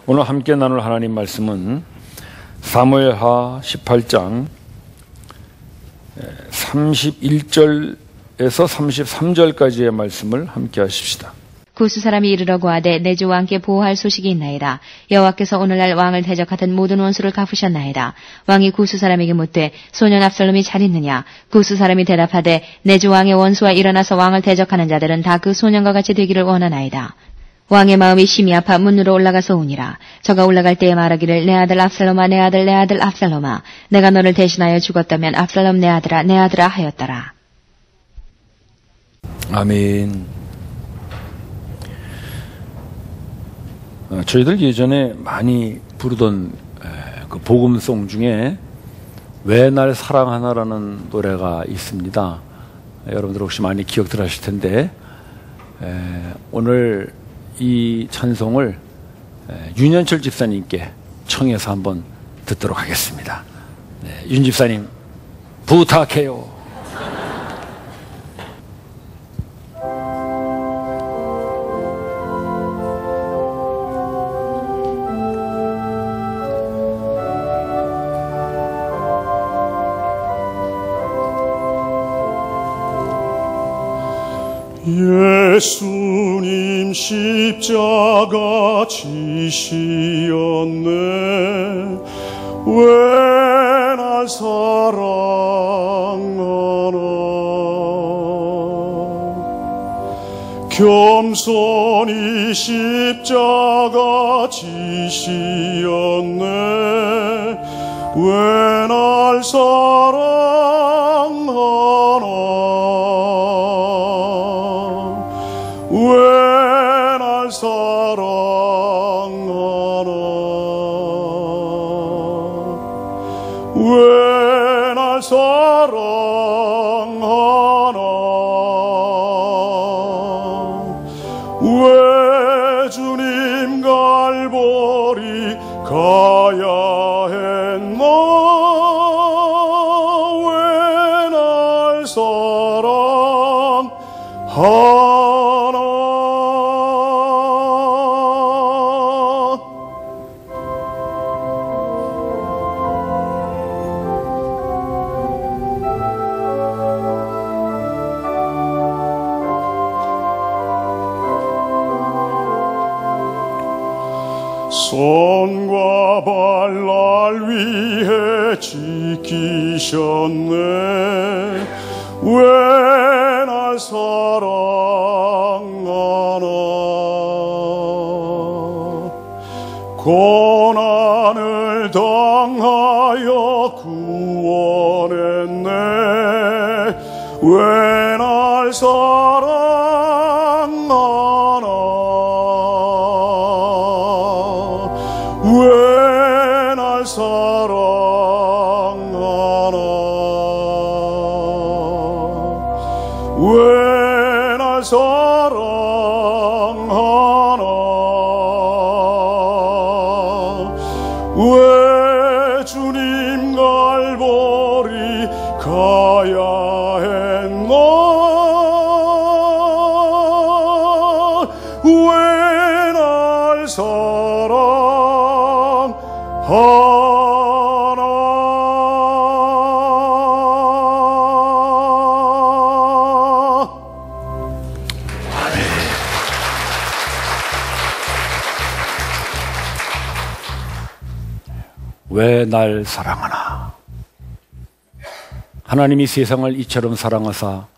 오늘 함께 나눌 하나님 말씀은 사무엘하 18장 31절에서 33절까지의 말씀을 함께 하십시다. 구스 사람이 이르러 고하되 내 주 왕께 보호할 소식이 있나이다. 여호와께서 오늘날 왕을 대적하던 모든 원수를 갚으셨나이다. 왕이 구스 사람에게 묻되 소년 압살롬이 잘 있느냐? 구스 사람이 대답하되 내 주 왕의 원수와 일어나서 왕을 대적하는 자들은 다 그 소년과 같이 되기를 원하나이다. 왕의 마음이 심히 아파 문으로 올라가서 우니라. 저가 올라갈 때에 말하기를 내 아들 압살롬아, 내 아들 압살롬아, 내가 너를 대신하여 죽었다면 압살롬 내 아들아 하였더라. 아멘. 저희들 예전에 많이 부르던 그 복음송 중에 왜 날 사랑하나라는 노래가 있습니다. 여러분들 혹시 많이 기억들 하실 텐데 오늘 이 찬송을 윤현철 집사님께 청해서 한번 듣도록 하겠습니다. 윤 집사님 부탁해요. 예수님 십자가 지시었네. 왜 날 사랑하나. 겸손히 십자가 지시었네. 왜 날 사랑하나. 왜 날 사랑하나. 왜 날 사랑하나. 왜 주님 갈보리 가야 했나. 왜 날 사랑하나. 손과 발 날 위해 지키셨네. 왜 날 사랑하나. 고난을 당하여 구원했네. 왜 날 사랑하나. 왜 날 사랑하나. 왜 날 사랑하나. 왜 주님 갈보리 가야 했나. 왜 날 사랑하나. 왜 날 사랑하나. 하나님이 세상을 이처럼 사랑하사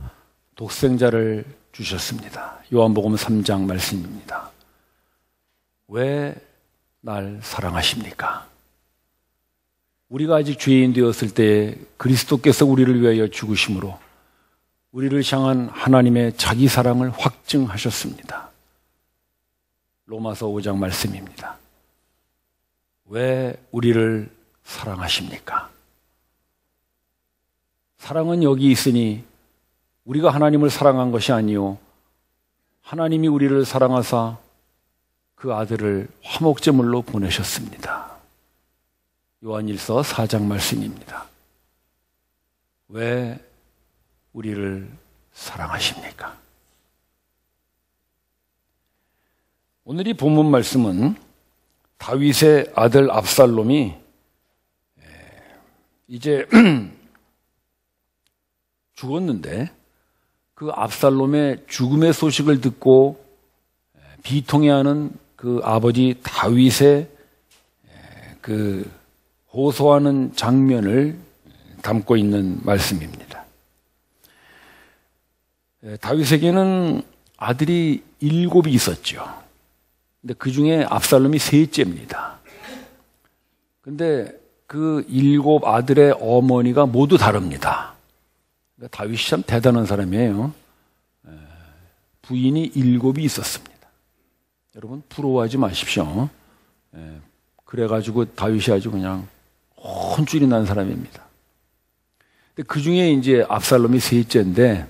독생자를 주셨습니다. 요한복음 3장 말씀입니다. 왜 날 사랑하십니까? 우리가 아직 죄인 되었을 때 그리스도께서 우리를 위하여 죽으심으로 우리를 향한 하나님의 자기 사랑을 확증하셨습니다. 로마서 5장 말씀입니다. 왜 우리를 사랑하십니까? 사랑은 여기 있으니 우리가 하나님을 사랑한 것이 아니요 하나님이 우리를 사랑하사 그 아들을 화목제물로 보내셨습니다. 요한일서 4장 말씀입니다. 왜 우리를 사랑하십니까? 오늘 이 본문 말씀은 다윗의 아들 압살롬이 이제 죽었는데 그 압살롬의 죽음의 소식을 듣고 비통해하는 그 아버지 다윗의 그 호소하는 장면을 담고 있는 말씀입니다. 다윗에게는 아들이 7이 있었죠. 근데 그 중에 압살롬이 셋째입니다. 근데 그 7 아들의 어머니가 모두 다릅니다. 그러니까 다윗이 참 대단한 사람이에요. 부인이 7이 있었습니다. 여러분 부러워하지 마십시오. 그래가지고 다윗이 아주 그냥 혼쭐이 난 사람입니다. 근데 그 중에 이제 압살롬이 셋째인데,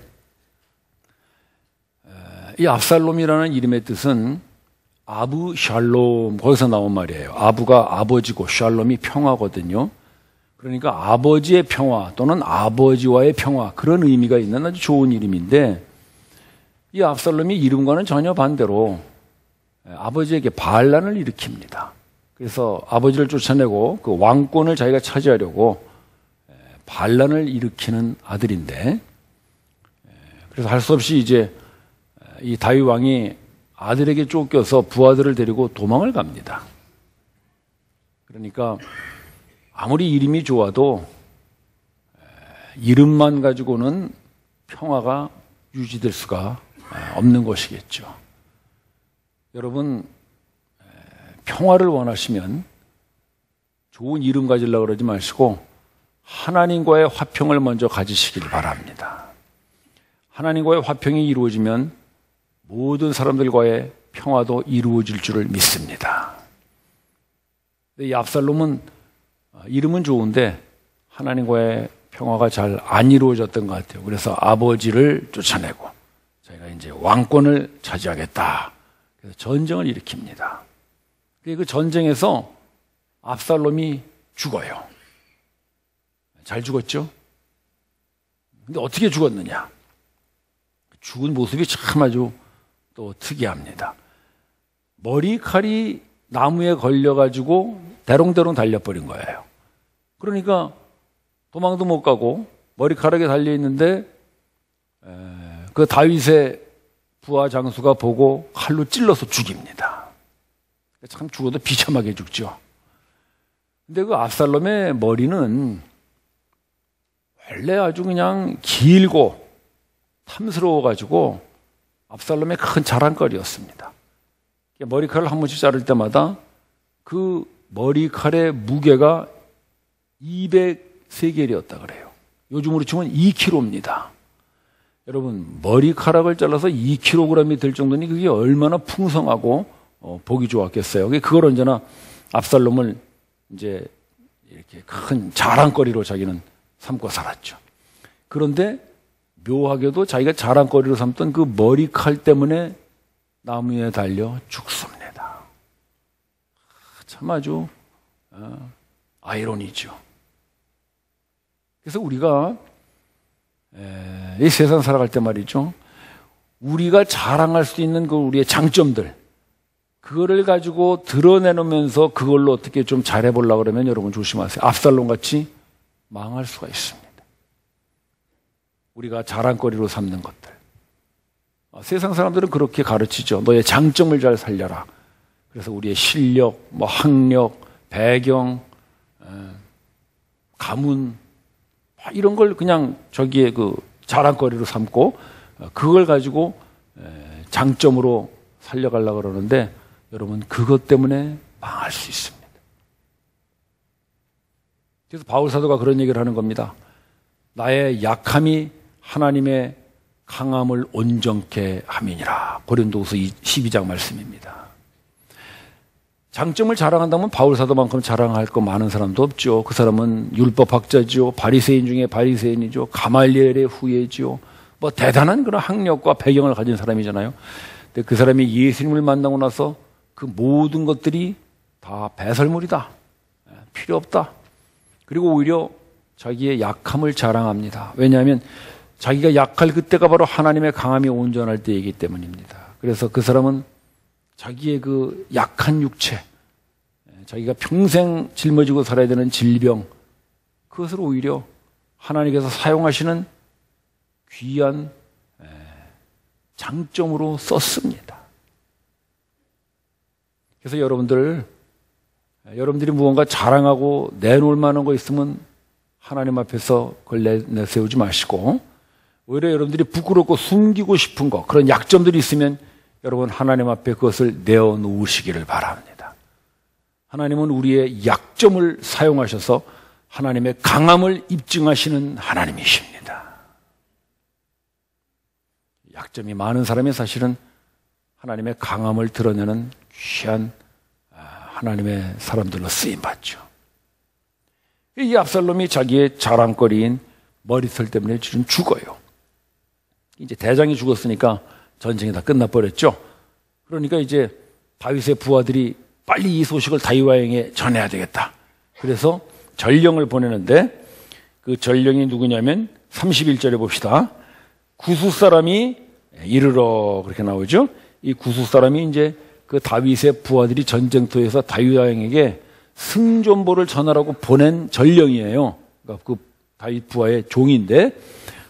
이 압살롬이라는 이름의 뜻은 아부 샬롬, 거기서 나온 말이에요. 아부가 아버지고 샬롬이 평화거든요. 그러니까 아버지의 평화 또는 아버지와의 평화, 그런 의미가 있는 아주 좋은 이름인데, 이 압살롬이 이름과는 전혀 반대로 아버지에게 반란을 일으킵니다. 그래서 아버지를 쫓아내고 그 왕권을 자기가 차지하려고 반란을 일으키는 아들인데, 그래서 할 수 없이 이제 이 다윗 왕이 아들에게 쫓겨서 부하들을 데리고 도망을 갑니다. 그러니까 아무리 이름이 좋아도 이름만 가지고는 평화가 유지될 수가 없는 것이겠죠. 여러분, 평화를 원하시면 좋은 이름 가지려고 그러지 마시고 하나님과의 화평을 먼저 가지시길 바랍니다. 하나님과의 화평이 이루어지면 모든 사람들과의 평화도 이루어질 줄을 믿습니다. 근데 이 압살롬은 이름은 좋은데 하나님과의 평화가 잘 안 이루어졌던 것 같아요. 그래서 아버지를 쫓아내고 자기가 이제 왕권을 차지하겠다. 그래서 전쟁을 일으킵니다. 그 전쟁에서 압살롬이 죽어요. 잘 죽었죠? 근데 어떻게 죽었느냐? 죽은 모습이 참 아주 또 특이합니다. 머리칼이 나무에 걸려가지고 대롱대롱 달려버린 거예요. 그러니까 도망도 못 가고 머리카락에 달려있는데 그 다윗의 부하 장수가 보고 칼로 찔러서 죽입니다. 참 죽어도 비참하게 죽죠. 근데 그 압살롬의 머리는 원래 아주 그냥 길고 탐스러워가지고 압살롬의 큰 자랑거리였습니다. 머리칼을 한 번씩 자를 때마다 그 머리칼의 무게가 200세겔이었다 그래요. 요즘으로 치면 2kg입니다. 여러분, 머리카락을 잘라서 2kg이 될 정도니 그게 얼마나 풍성하고 보기 좋았겠어요. 그걸 언제나 압살롬을 이제 이렇게 큰 자랑거리로 자기는 삼고 살았죠. 그런데 묘하게도 자기가 자랑거리로 삼던 그 머리칼 때문에 나무에 달려 죽습니다. 참 아주 아이러니죠. 그래서 우리가 이 세상 살아갈 때 말이죠, 우리가 자랑할 수 있는 그 우리의 장점들, 그거를 가지고 드러내놓으면서 그걸로 어떻게 좀 잘해보려고 그러면 여러분 조심하세요. 압살롬 같이 망할 수가 있습니다. 우리가 자랑거리로 삼는 것들. 세상 사람들은 그렇게 가르치죠. 너의 장점을 잘 살려라. 그래서 우리의 실력, 학력, 배경, 가문, 이런 걸 그냥 저기에 그 자랑거리로 삼고 그걸 가지고 장점으로 살려가려고 그러는데 여러분, 그것 때문에 망할 수 있습니다. 그래서 바울 사도가 그런 얘기를 하는 겁니다. 나의 약함이 하나님의 강함을 온전케 함이니라. 고린도후서 12장 말씀입니다. 장점을 자랑한다면 바울 사도만큼 자랑할 거 많은 사람도 없죠. 그 사람은 율법학자죠. 바리새인 중에 바리새인이죠. 가말리엘의 후예죠. 대단한 그런 학력과 배경을 가진 사람이잖아요. 근데 그 사람이 예수님을 만나고 나서 그 모든 것들이 다 배설물이다. 필요 없다. 그리고 오히려 자기의 약함을 자랑합니다. 왜냐하면 자기가 약할 그때가 바로 하나님의 강함이 온전할 때이기 때문입니다. 그래서 그 사람은 자기의 그 약한 육체, 자기가 평생 짊어지고 살아야 되는 질병, 그것을 오히려 하나님께서 사용하시는 귀한 장점으로 썼습니다. 그래서 여러분들이 무언가 자랑하고 내놓을 만한 거 있으면 하나님 앞에서 그걸 내세우지 마시고, 오히려 여러분들이 부끄럽고 숨기고 싶은 거, 그런 약점들이 있으면 여러분 하나님 앞에 그것을 내어놓으시기를 바랍니다. 하나님은 우리의 약점을 사용하셔서 하나님의 강함을 입증하시는 하나님이십니다. 약점이 많은 사람이 사실은 하나님의 강함을 드러내는 귀한 하나님의 사람들로 쓰임받죠. 이 압살롬이 자기의 자랑거리인 머리털 때문에 지금 죽어요. 이제 대장이 죽었으니까 전쟁이 다 끝나버렸죠. 그러니까 이제 다윗의 부하들이 빨리 이 소식을 다윗 왕에게 전해야 되겠다. 그래서 전령을 보내는데, 그 전령이 누구냐면 31절에 봅시다. 구수 사람이 이르러, 그렇게 나오죠. 이 구수 사람이 이제 그 다윗의 부하들이 전쟁터에서 다윗 왕에게 승전보를 전하라고 보낸 전령이에요. 그러니까 그 다윗 부하의 종인데,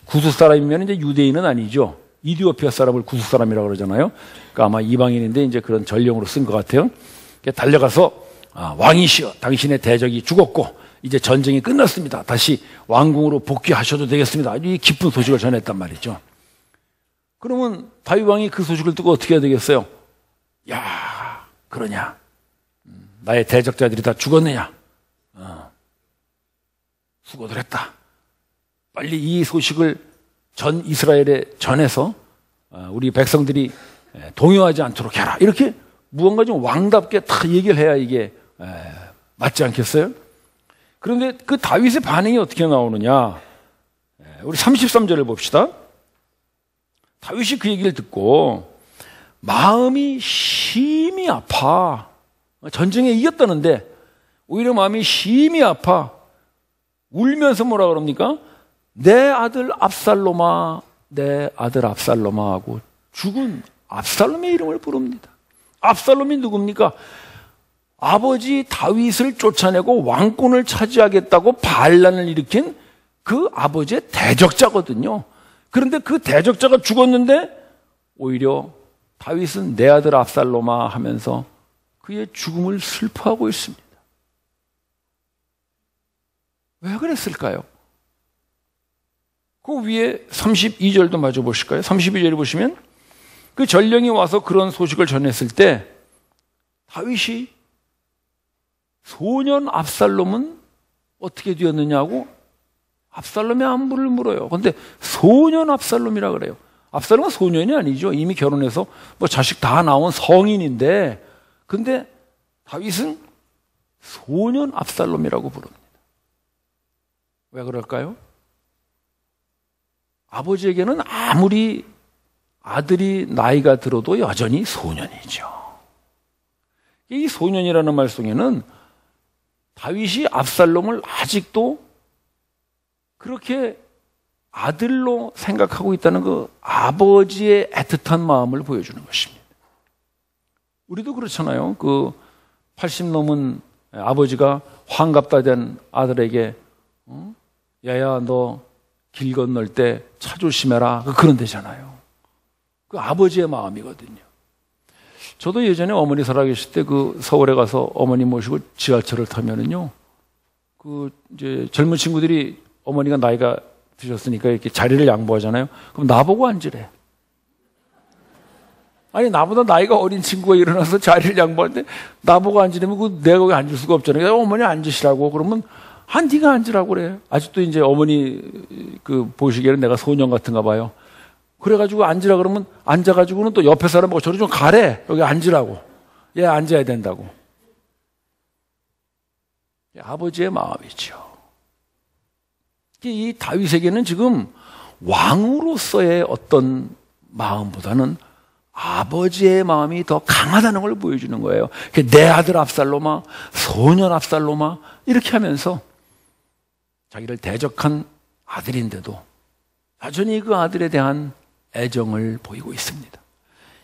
구수 사람이면 이제 유대인은 아니죠. 이디오피아 사람을 구수 사람이라고 그러잖아요. 그러니까 아마 이방인인데 이제 그런 전령으로 쓴 것 같아요. 달려가서 왕이시여, 당신의 대적이 죽었고 이제 전쟁이 끝났습니다. 다시 왕궁으로 복귀하셔도 되겠습니다. 이 기쁜 소식을 전했단 말이죠. 그러면 다윗 왕이 그 소식을 듣고 어떻게 해야 되겠어요? 야, 그러냐? 나의 대적자들이 다 죽었느냐? 수고들 했다. 빨리 이 소식을 전 이스라엘에 전해서 우리 백성들이 동요하지 않도록 해라. 이렇게 무언가 좀 왕답게 다 얘기를 해야 이게 맞지 않겠어요? 그런데 그 다윗의 반응이 어떻게 나오느냐? 우리 33절을 봅시다. 다윗이 그 얘기를 듣고 마음이 심히 아파. 전쟁에 이겼다는데 오히려 마음이 심히 아파. 울면서 뭐라 그럽니까? 내 아들 압살롬아, 내 아들 압살롬아 하고 죽은 압살롬의 이름을 부릅니다. 압살롬이 누굽니까? 아버지 다윗을 쫓아내고 왕권을 차지하겠다고 반란을 일으킨 그 아버지의 대적자거든요. 그런데 그 대적자가 죽었는데 오히려 다윗은 내 아들 압살롬아 하면서 그의 죽음을 슬퍼하고 있습니다. 왜 그랬을까요? 그 위에 32절도 마저 보실까요? 32절에 보시면 그 전령이 와서 그런 소식을 전했을 때 다윗이 소년 압살롬은 어떻게 되었느냐고 압살롬의 안부를 물어요. 그런데 소년 압살롬이라 그래요. 압살롬은 소년이 아니죠. 이미 결혼해서 뭐 자식 다 나온 성인인데, 근데 다윗은 소년 압살롬이라고 부릅니다. 왜 그럴까요? 아버지에게는 아무리 아들이 나이가 들어도 여전히 소년이죠. 이 소년이라는 말 속에는 다윗이 압살롬을 아직도 그렇게 아들로 생각하고 있다는 그 아버지의 애틋한 마음을 보여주는 것입니다. 우리도 그렇잖아요. 그 80 넘은 아버지가 환갑다 된 아들에게 야야 너 길 건널 때 차 조심해라, 그런 데잖아요. 그 아버지의 마음이거든요. 저도 예전에 어머니 살아계실 때 그 서울에 가서 어머니 모시고 지하철을 타면은요, 그 이제 젊은 친구들이 어머니가 나이가 드셨으니까 이렇게 자리를 양보하잖아요. 그럼 나보고 앉으래. 아니, 나보다 나이가 어린 친구가 일어나서 자리를 양보하는데 나보고 앉으려면 그 내가 거기 앉을 수가 없잖아요. 어머니 앉으시라고. 그러면 네가 앉으라고 그래. 아직도 이제 어머니 그 보시기에는 내가 소년 같은가 봐요. 그래가지고 앉으라 그러면 앉아가지고는 또 옆에 사람하고 저리 좀 가래. 여기 앉으라고. 얘 앉아야 된다고. 아버지의 마음이죠. 이 다윗에게는 지금 왕으로서의 어떤 마음보다는 아버지의 마음이 더 강하다는 걸 보여주는 거예요. 내 아들 압살롬아, 소년 압살롬아, 이렇게 하면서 자기를 대적한 아들인데도 여전히 그 아들에 대한 애정을 보이고 있습니다.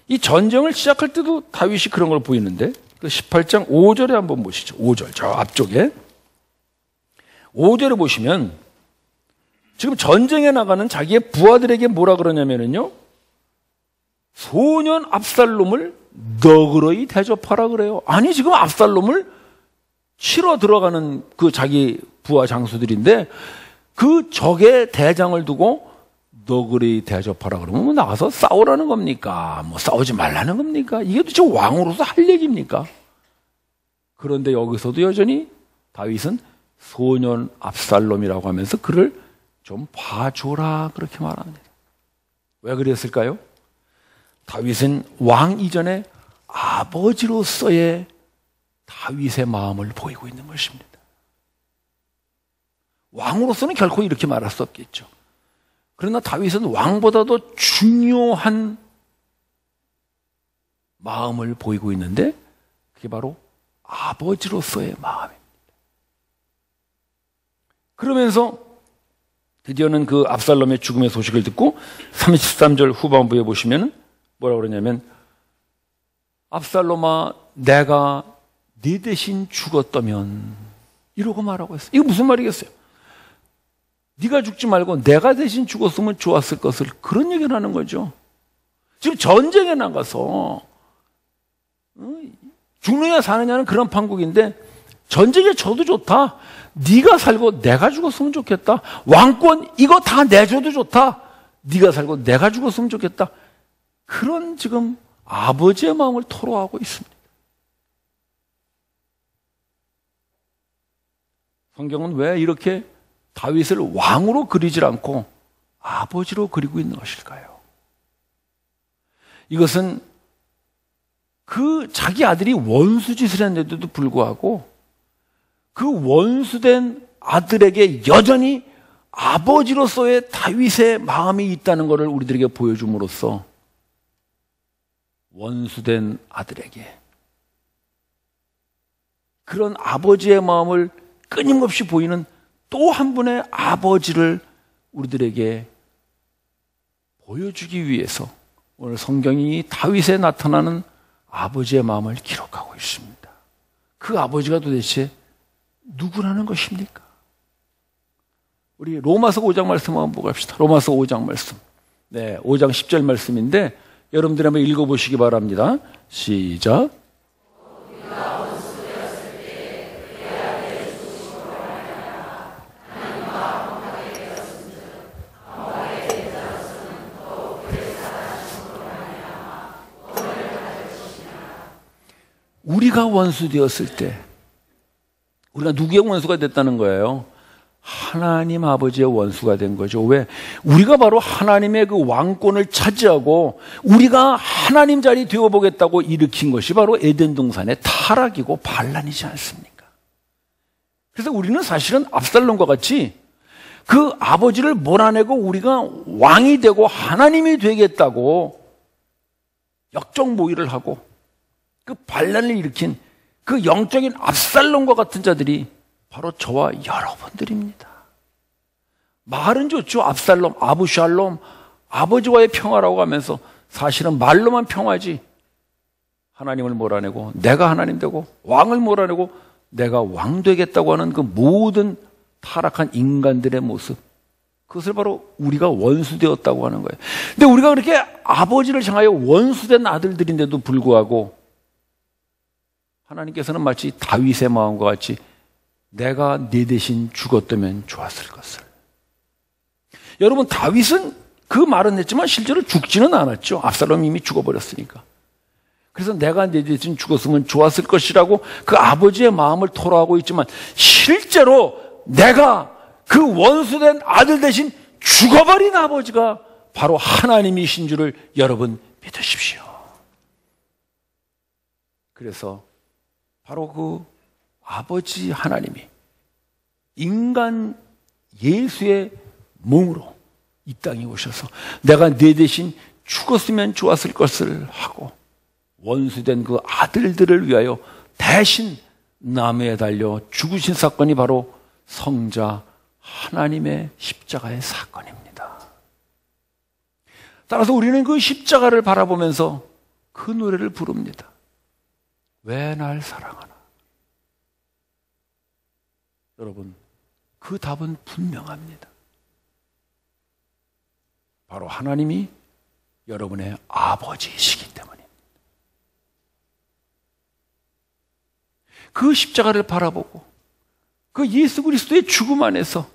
이 전쟁을 시작할 때도 다윗이 그런 걸 보이는데 그 18장 5절에 한번 보시죠. 5절 저 앞쪽에 5절에 보시면 지금 전쟁에 나가는 자기의 부하들에게 뭐라 그러냐면요, 소년 압살롬을 너그러이 대접하라 그래요. 아니 지금 압살롬을 치러 들어가는 그 자기 부하 장수들인데 그 적의 대장을 두고 너그러이 대접하라 그러면 뭐 나가서 싸우라는 겁니까? 뭐 싸우지 말라는 겁니까? 이게 도대체 왕으로서 할 얘기입니까? 그런데 여기서도 여전히 다윗은 소년 압살롬이라고 하면서 그를 좀 봐줘라 그렇게 말합니다. 왜 그랬을까요? 다윗은 왕 이전에 아버지로서의 다윗의 마음을 보이고 있는 것입니다. 왕으로서는 결코 이렇게 말할 수 없겠죠. 그러나 다윗은 왕보다도 중요한 마음을 보이고 있는데 그게 바로 아버지로서의 마음입니다. 그러면서 드디어는 그 압살롬의 죽음의 소식을 듣고 33절 후반부에 보시면 뭐라고 그러냐면 압살롬아 내가 네 대신 죽었다면 이러고 말하고 있어요. 이거 무슨 말이겠어요? 네가 죽지 말고 내가 대신 죽었으면 좋았을 것을 그런 얘기를 하는 거죠. 지금 전쟁에 나가서 죽느냐 사느냐는 그런 판국인데 전쟁에 져도 좋다. 네가 살고 내가 죽었으면 좋겠다. 왕권 이거 다 내줘도 좋다. 네가 살고 내가 죽었으면 좋겠다. 그런 지금 아버지의 마음을 토로하고 있습니다. 성경은 왜 이렇게 다윗을 왕으로 그리질 않고 아버지로 그리고 있는 것일까요? 이것은 그 자기 아들이 원수짓을 했는데도 불구하고 그 원수된 아들에게 여전히 아버지로서의 다윗의 마음이 있다는 것을 우리들에게 보여줌으로써 원수된 아들에게 그런 아버지의 마음을 끊임없이 보이는 또 한 분의 아버지를 우리들에게 보여주기 위해서 오늘 성경이 다윗에 나타나는 아버지의 마음을 기록하고 있습니다. 그 아버지가 도대체 누구라는 것입니까? 우리 로마서 5장 말씀 한번 보고 갑시다. 로마서 5장 말씀. 네, 5장 10절 말씀인데 여러분들이 한번 읽어보시기 바랍니다. 시작. 우리가 원수 되었을 때 우리가 누구의 원수가 됐다는 거예요? 하나님 아버지의 원수가 된 거죠. 왜? 우리가 바로 하나님의 그 왕권을 차지하고 우리가 하나님 자리 되어보겠다고 일으킨 것이 바로 에덴 동산의 타락이고 반란이지 않습니까? 그래서 우리는 사실은 압살롬과 같이 그 아버지를 몰아내고 우리가 왕이 되고 하나님이 되겠다고 역적모의를 하고 그 반란을 일으킨 그 영적인 압살롬과 같은 자들이 바로 저와 여러분들입니다. 말은 좋죠. 압살롬, 아부샬롬, 아버지와의 평화라고 하면서 사실은 말로만 평화지 하나님을 몰아내고 내가 하나님 되고 왕을 몰아내고 내가 왕 되겠다고 하는 그 모든 타락한 인간들의 모습, 그것을 바로 우리가 원수되었다고 하는 거예요. 근데 우리가 그렇게 아버지를 향하여 원수된 아들들인데도 불구하고 하나님께서는 마치 다윗의 마음과 같이 내가 네 대신 죽었다면 좋았을 것을. 여러분, 다윗은 그 말은 했지만 실제로 죽지는 않았죠. 압살롬이 이미 죽어버렸으니까. 그래서 내가 네 대신 죽었으면 좋았을 것이라고 그 아버지의 마음을 토로하고 있지만 실제로 내가 그 원수된 아들 대신 죽어버린 아버지가 바로 하나님이신 줄을 여러분 믿으십시오. 그래서 바로 그 아버지 하나님이 인간 예수의 몸으로 이 땅에 오셔서 내가 네 대신 죽었으면 좋았을 것을 하고 원수된 그 아들들을 위하여 대신 나무에 달려 죽으신 사건이 바로 성자 하나님의 십자가의 사건입니다. 따라서 우리는 그 십자가를 바라보면서 그 노래를 부릅니다. 왜 날 사랑하나? 여러분, 그 답은 분명합니다. 바로 하나님이 여러분의 아버지이시기 때문입니다. 그 십자가를 바라보고 그 예수 그리스도의 죽음 안에서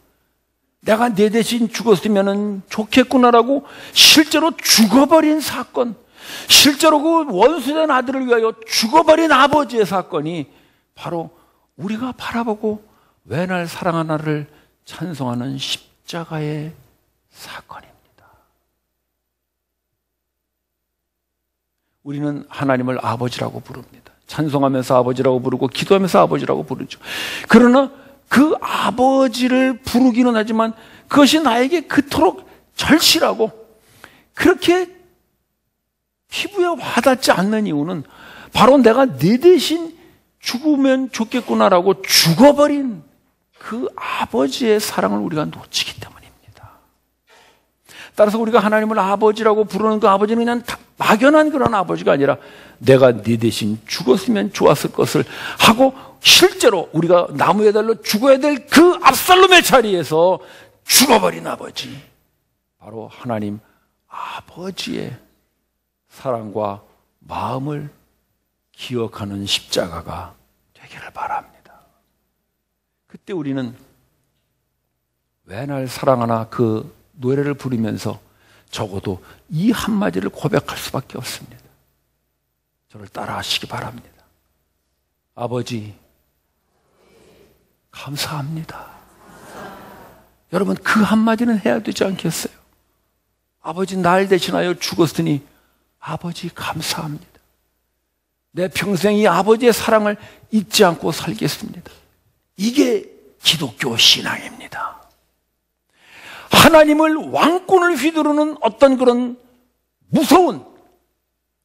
내가 내 대신 죽었으면 좋겠구나라고 실제로 죽어버린 사건, 실제로 그 원수된 아들을 위하여 죽어버린 아버지의 사건이 바로 우리가 바라보고 왜 날 사랑하나를 찬송하는 십자가의 사건입니다. 우리는 하나님을 아버지라고 부릅니다. 찬송하면서 아버지라고 부르고 기도하면서 아버지라고 부르죠. 그러나 그 아버지를 부르기는 하지만 그것이 나에게 그토록 절실하고 그렇게 피부에 와닿지 않는 이유는 바로 내가 네 대신 죽으면 좋겠구나라고 죽어버린 그 아버지의 사랑을 우리가 놓치기 때문입니다. 따라서 우리가 하나님을 아버지라고 부르는 그 아버지는 그냥 막연한 그런 아버지가 아니라 내가 네 대신 죽었으면 좋았을 것을 하고 실제로 우리가 나무에 달려 죽어야 될 그 압살롬의 자리에서 죽어버린 아버지, 바로 하나님 아버지의 사랑과 마음을 기억하는 십자가가 되기를 바랍니다. 그때 우리는 왜 날 사랑하나 그 노래를 부르면서 적어도 이 한마디를 고백할 수밖에 없습니다. 저를 따라하시기 바랍니다. 아버지, 감사합니다. 여러분, 그 한마디는 해야 되지 않겠어요? 아버지, 날 대신하여 죽었으니 아버지 감사합니다. 내 평생 이 아버지의 사랑을 잊지 않고 살겠습니다. 이게 기독교 신앙입니다. 하나님을 왕권을 휘두르는 어떤 그런 무서운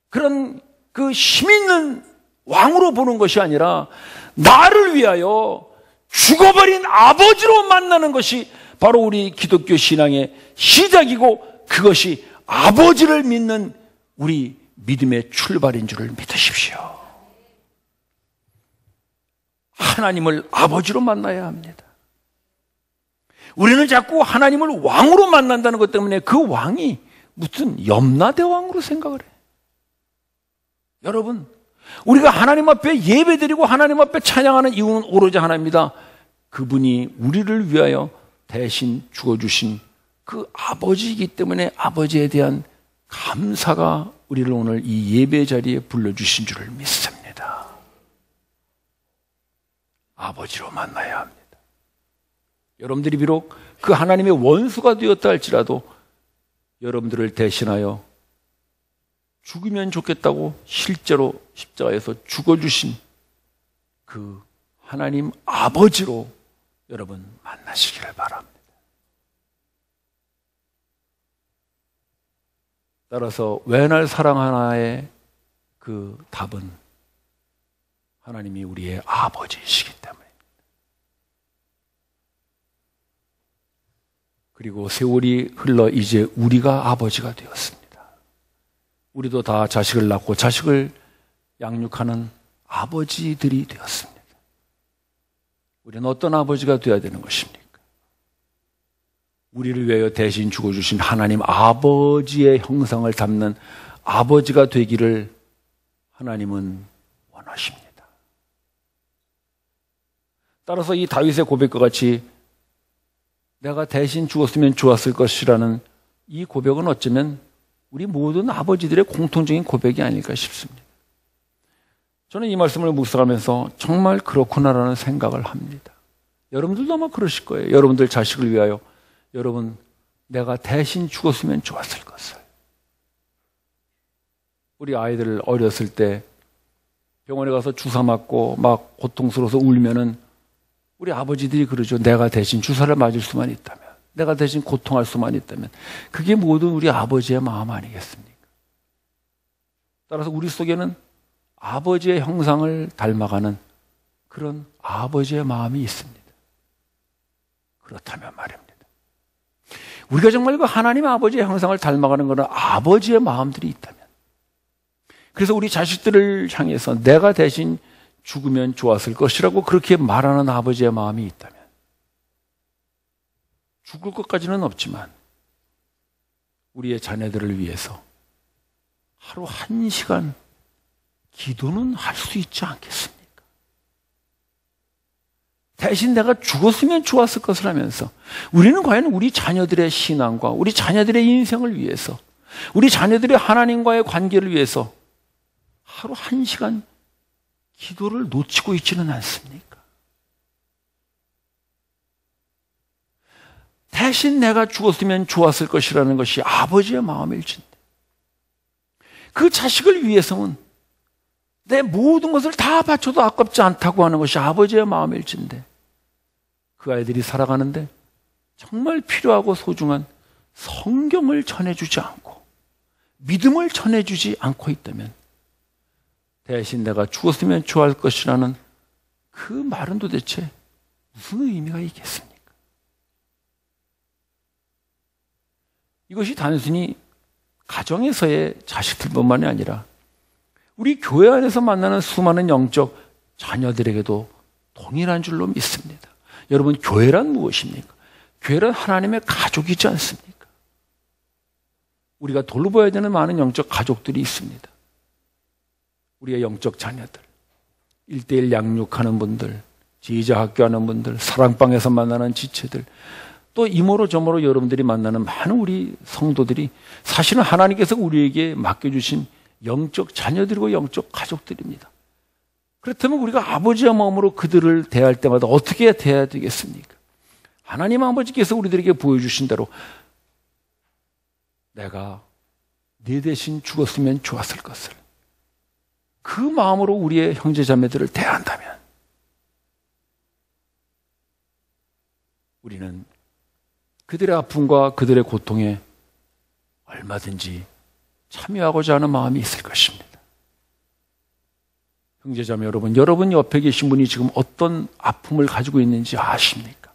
그런 그 힘있는 왕으로 보는 것이 아니라 나를 위하여 죽어버린 아버지로 만나는 것이 바로 우리 기독교 신앙의 시작이고 그것이 아버지를 믿는 우리 믿음의 출발인 줄을 믿으십시오. 하나님을 아버지로 만나야 합니다. 우리는 자꾸 하나님을 왕으로 만난다는 것 때문에 그 왕이 무슨 염라대왕으로 생각을 해요. 여러분, 우리가 하나님 앞에 예배드리고 하나님 앞에 찬양하는 이유는 오로지 하나입니다. 그분이 우리를 위하여 대신 죽어주신 그 아버지이기 때문에 아버지에 대한 감사가 우리를 오늘 이 예배 자리에 불러주신 줄을 믿습니다. 아버지로 만나야 합니다. 여러분들이 비록 그 하나님의 원수가 되었다 할지라도 여러분들을 대신하여 죽으면 좋겠다고 실제로 십자가에서 죽어주신 그 하나님 아버지로 여러분 만나시기를 바랍니다. 따라서 왜 날 사랑하나의 그 답은 하나님이 우리의 아버지이시기 때문에, 그리고 세월이 흘러 이제 우리가 아버지가 되었습니다. 우리도 다 자식을 낳고 자식을 양육하는 아버지들이 되었습니다. 우리는 어떤 아버지가 되어야 되는 것입니까? 우리를 위하여 대신 죽어주신 하나님 아버지의 형상을 담는 아버지가 되기를 하나님은 원하십니다. 따라서 이 다윗의 고백과 같이 내가 대신 죽었으면 좋았을 것이라는 이 고백은 어쩌면 우리 모든 아버지들의 공통적인 고백이 아닐까 싶습니다. 저는 이 말씀을 묵상하면서 정말 그렇구나라는 생각을 합니다. 여러분들도 아마 그러실 거예요. 여러분들 자식을 위하여 여러분, 내가 대신 죽었으면 좋았을 것을. 우리 아이들 어렸을 때 병원에 가서 주사 맞고 막 고통스러워서 울면은 우리 아버지들이 그러죠. 내가 대신 주사를 맞을 수만 있다면, 내가 대신 고통할 수만 있다면. 그게 모든 우리 아버지의 마음 아니겠습니까? 따라서 우리 속에는 아버지의 형상을 닮아가는 그런 아버지의 마음이 있습니다. 그렇다면 말입니다. 우리가 정말 그 하나님 아버지의 형상을 닮아가는 것은 아버지의 마음들이 있다면, 그래서 우리 자식들을 향해서 내가 대신 죽으면 좋았을 것이라고 그렇게 말하는 아버지의 마음이 있다면, 죽을 것까지는 없지만 우리의 자녀들을 위해서 하루 1시간 기도는 할 수 있지 않겠습니까? 대신 내가 죽었으면 좋았을 것을 하면서 우리는 과연 우리 자녀들의 신앙과 우리 자녀들의 인생을 위해서, 우리 자녀들의 하나님과의 관계를 위해서 하루 1시간 기도를 놓치고 있지는 않습니까? 대신 내가 죽었으면 좋았을 것이라는 것이 아버지의 마음일진데, 그 자식을 위해서는 내 모든 것을 다 바쳐도 아깝지 않다고 하는 것이 아버지의 마음일진데, 그 아이들이 살아가는데 정말 필요하고 소중한 성경을 전해주지 않고 믿음을 전해주지 않고 있다면, 대신 내가 죽었으면 좋아할 것이라는 그 말은 도대체 무슨 의미가 있겠습니까? 이것이 단순히 가정에서의 자식들뿐만이 아니라 우리 교회 안에서 만나는 수많은 영적 자녀들에게도 동일한 줄로 믿습니다. 여러분, 교회란 무엇입니까? 교회란 하나님의 가족이지 않습니까? 우리가 돌봐야 되는 많은 영적 가족들이 있습니다. 우리의 영적 자녀들, 1:1 양육하는 분들, 제자학교 하는 분들, 사랑방에서 만나는 지체들, 또 이모로 저모로 여러분들이 만나는 많은 우리 성도들이 사실은 하나님께서 우리에게 맡겨주신 영적 자녀들이고 영적 가족들입니다. 그렇다면 우리가 아버지의 마음으로 그들을 대할 때마다 어떻게 대해야 되겠습니까? 하나님 아버지께서 우리들에게 보여주신 대로 내가 네 대신 죽었으면 좋았을 것을, 그 마음으로 우리의 형제 자매들을 대한다면 우리는 그들의 아픔과 그들의 고통에 얼마든지 참여하고자 하는 마음이 있을 것입니다. 형제자매 여러분, 여러분 옆에 계신 분이 지금 어떤 아픔을 가지고 있는지 아십니까?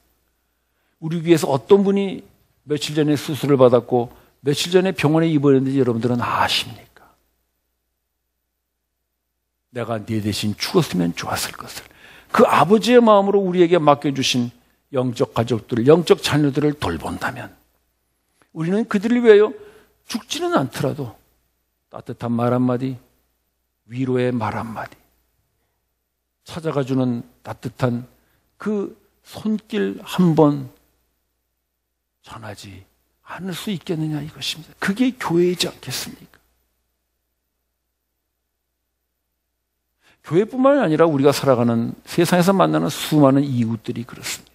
우리 위해서 어떤 분이 며칠 전에 수술을 받았고 며칠 전에 병원에 입원했는지 여러분들은 아십니까? 내가 네 대신 죽었으면 좋았을 것을, 그 아버지의 마음으로 우리에게 맡겨주신 영적 가족들, 영적 자녀들을 돌본다면 우리는 그들을 위하여 죽지는 않더라도 따뜻한 말 한마디, 위로의 말 한마디, 찾아가주는 따뜻한 그 손길 한 번 전하지 않을 수 있겠느냐 이것입니다. 그게 교회이지 않겠습니까? 교회뿐만 아니라 우리가 살아가는 세상에서 만나는 수많은 이웃들이 그렇습니다.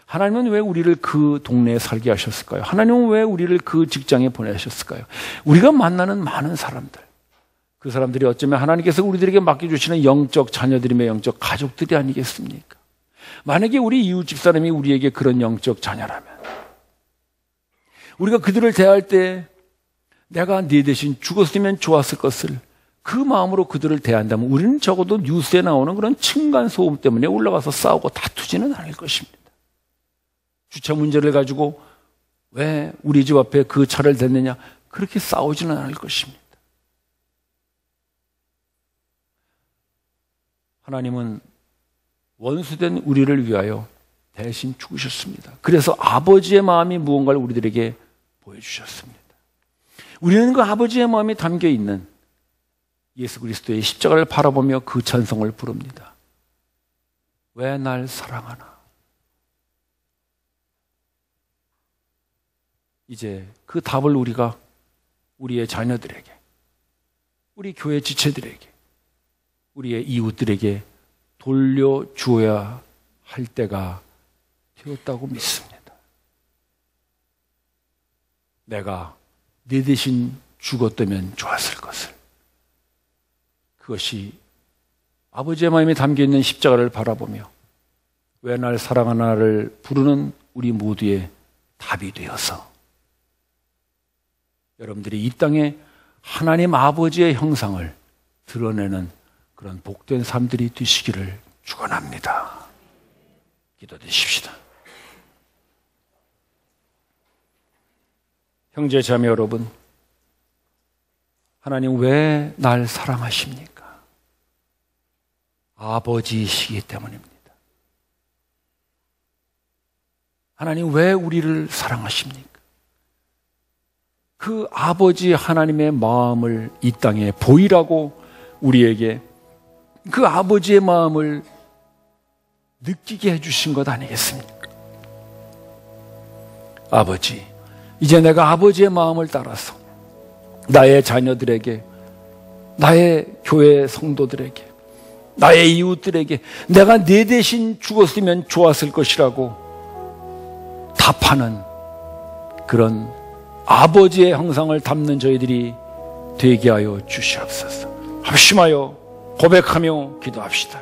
하나님은 왜 우리를 그 동네에 살게 하셨을까요? 하나님은 왜 우리를 그 직장에 보내셨을까요? 우리가 만나는 많은 사람들, 그 사람들이 어쩌면 하나님께서 우리들에게 맡겨주시는 영적 자녀들이며 영적 가족들이 아니겠습니까? 만약에 우리 이웃 집사람이 우리에게 그런 영적 자녀라면 우리가 그들을 대할 때 내가 네 대신 죽었으면 좋았을 것을 그 마음으로 그들을 대한다면 우리는 적어도 뉴스에 나오는 그런 층간소음 때문에 올라가서 싸우고 다투지는 않을 것입니다. 주차 문제를 가지고 왜 우리 집 앞에 그 차를 댔느냐, 그렇게 싸우지는 않을 것입니다. 하나님은 원수된 우리를 위하여 대신 죽으셨습니다. 그래서 아버지의 마음이 무언가를 우리들에게 보여주셨습니다. 우리는 그 아버지의 마음이 담겨있는 예수 그리스도의 십자가를 바라보며 그 찬송을 부릅니다. 왜 날 사랑하나. 이제 그 답을 우리가 우리의 자녀들에게, 우리 교회 지체들에게, 우리의 이웃들에게 돌려주어야 할 때가 되었다고 믿습니다. 내가 네 대신 죽었다면 좋았을 것을, 그것이 아버지의 마음에 담겨있는 십자가를 바라보며 왜 날 사랑하나를 부르는 우리 모두의 답이 되어서 여러분들이 이 땅에 하나님 아버지의 형상을 드러내는 그런 복된 삶들이 되시기를 축원합니다. 기도드십시다. 형제 자매 여러분, 하나님 왜 날 사랑하십니까? 아버지이시기 때문입니다. 하나님 왜 우리를 사랑하십니까? 그 아버지 하나님의 마음을 이 땅에 보이라고 우리에게 그 아버지의 마음을 느끼게 해주신 것 아니겠습니까? 아버지, 이제 내가 아버지의 마음을 따라서 나의 자녀들에게, 나의 교회 성도들에게, 나의 이웃들에게 내가 내 대신 죽었으면 좋았을 것이라고 답하는 그런 아버지의 형상을 담는 저희들이 되게 하여 주시옵소서. 합심하여 고백하며 기도합시다.